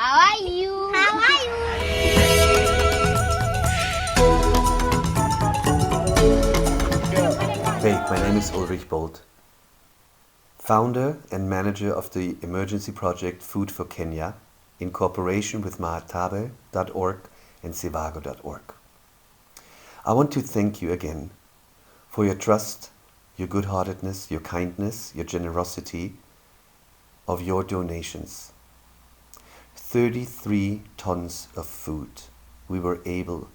How are you? How are you? Hey, my name is Ulrich Bolt, founder and manager of the emergency project Food for Kenya in cooperation with mahatabe.org and sevago.org. I want to thank you again for your trust, your good-heartedness, your kindness, your generosity of your donations. 33 tons of food we were able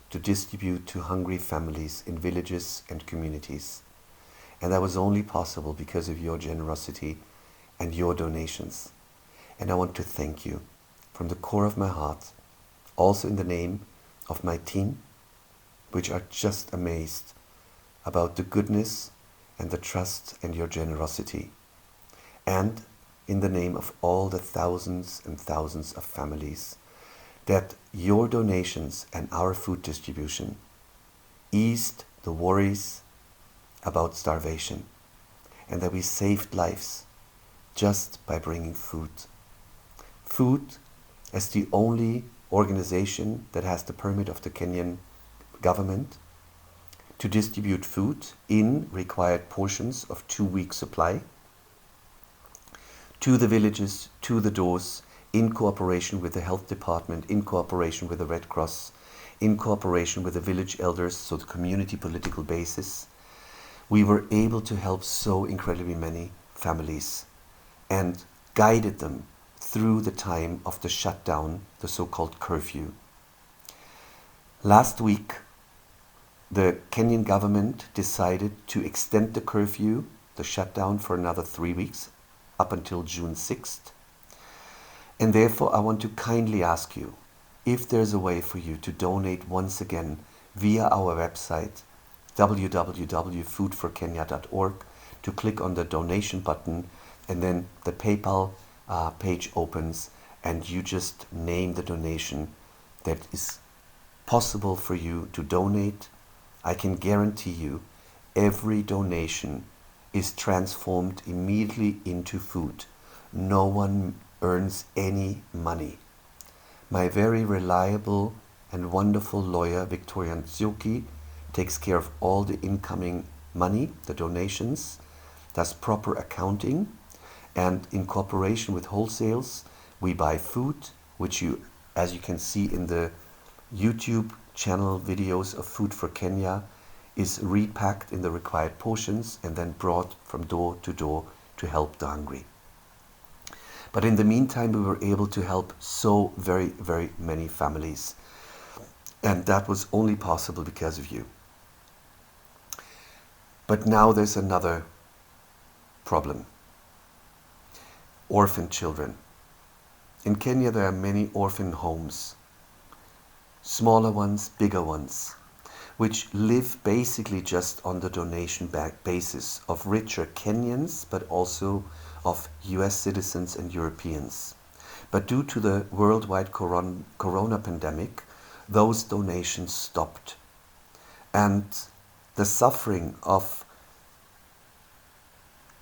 to distribute to hungry families in villages and communities. And that was only possible because of your generosity and your donations. And I want to thank you from the core of my heart, also in the name of my team, which are just amazed about the goodness and the trust and your generosity. And in the name of all the thousands and thousands of families, that your donations and our food distribution eased the worries about starvation, and that we saved lives just by bringing food. Food as the only organization that has the permit of the Kenyan government to distribute food in required portions of 2 weeks' supply to the villages, to the doors, in cooperation with the health department, in cooperation with the Red Cross, in cooperation with the village elders, so the community political basis. We were able to help so incredibly many families and guided them through the time of the shutdown, the so-called curfew. Last week, the Kenyan government decided to extend the curfew, the shutdown, for another 3 weeks, up until June 6th. And therefore, I want to kindly ask you if there's a way for you to donate once again via our website, www.foodforkenya.org, to click on the donation button, and then the PayPal page opens, and you just name the donation that is possible for you to donate. I can guarantee you every donation is transformed immediately into food. No one earns any money. My very reliable and wonderful lawyer, Victoria Nzioki, takes care of all the incoming money, the donations, does proper accounting, and in cooperation with wholesales, we buy food, which you, as you can see in the YouTube channel videos of Food for Kenya, is repacked in the required portions and then brought from door to help the hungry. But in the meantime, we were able to help so very, very many families. And that was only possible because of you. But now there's another problem. Orphan children. In Kenya, there are many orphan homes. Smaller ones, bigger ones, which live basically just on the donation basis of richer Kenyans, but also of US citizens and Europeans. But due to the worldwide corona pandemic, those donations stopped. And the suffering of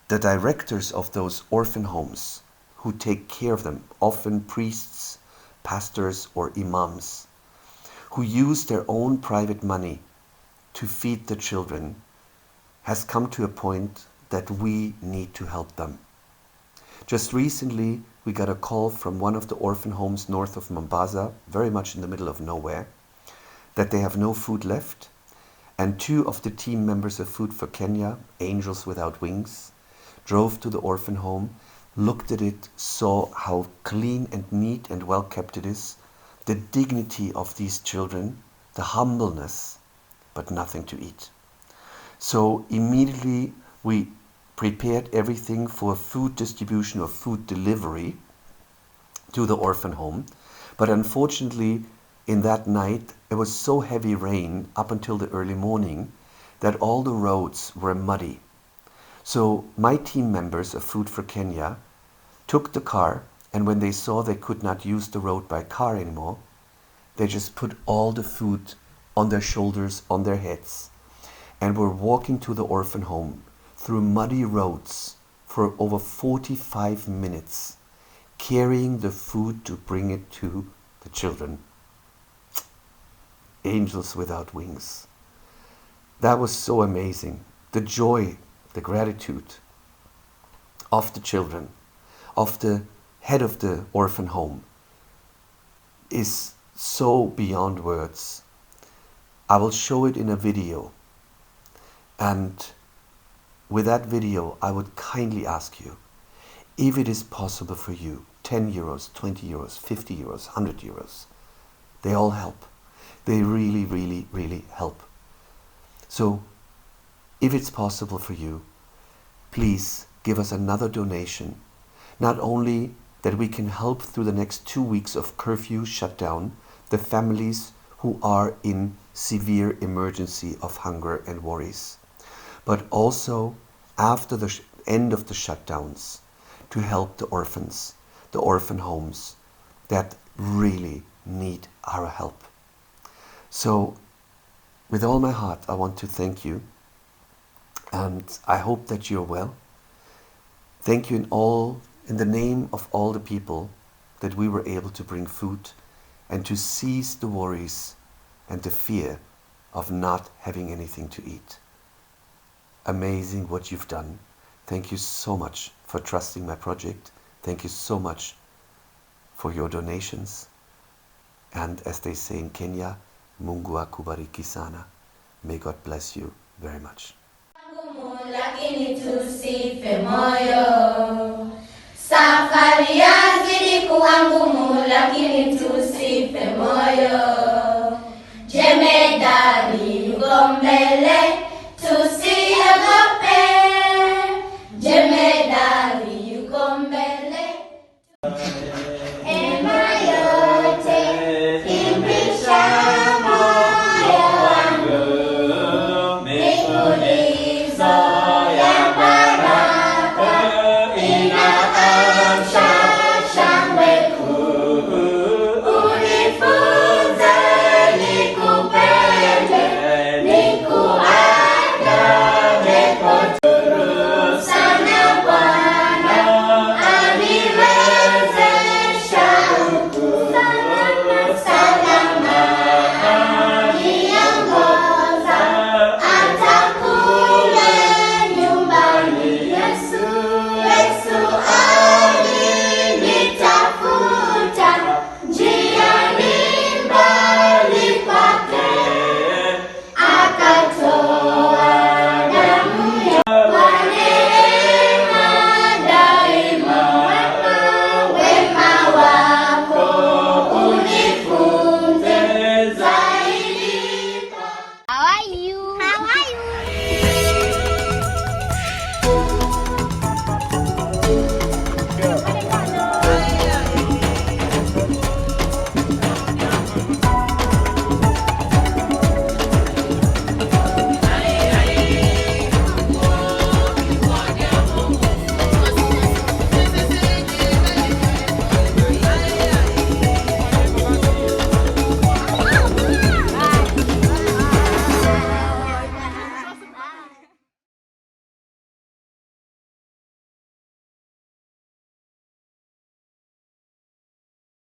the directors of those orphan homes who take care of them, often priests, pastors, or imams, who use their own private money to feed the children, has come to a point that we need to help them. Just recently, we got a call from one of the orphan homes north of Mombasa, very much in the middle of nowhere, that they have no food left, and 2 of the team members of Food for Kenya, Angels Without Wings, drove to the orphan home, looked at it, saw how clean and neat and well kept it is, the dignity of these children, the humbleness, but nothing to eat. So immediately we prepared everything for food distribution or food delivery to the orphan home. But unfortunately, in that night, it was so heavy rain up until the early morning that all the roads were muddy. So my team members of Food for Kenya took the car, and when they saw they could not use the road by car anymore, they just put all the food on their shoulders, on their heads, and were walking to the orphan home through muddy roads for over 45 minutes, carrying the food to bring it to the children. Angels without wings. That was so amazing. The joy, the gratitude of the children, of the head of the orphan home is so beyond words. I will show it in a video, and with that video I would kindly ask you, if it is possible for you, 10 euros, 20 euros, 50 euros, 100 euros, they all help. They really, really, really help. So if it's possible for you, please give us another donation. Not only that we can help through the next 2 weeks of curfew shutdown the families who are in severe emergency of hunger and worries, but also after the end of the shutdowns to help the orphans, the orphan homes that really need our help. So with all my heart, I want to thank you, and I hope that you're well. Thank you in the name of all the people that we were able to bring food and to cease the worries and the fear of not having anything to eat. Amazing what you've done. Thank you so much for trusting my project. Thank you so much for your donations. And as they say in Kenya, Mungu akubariki sana. May God bless you very much. Lakini tusife moyo, safari yazidi kuwa ngumu, lakini tusife moyo. Jemedari yuko mbele.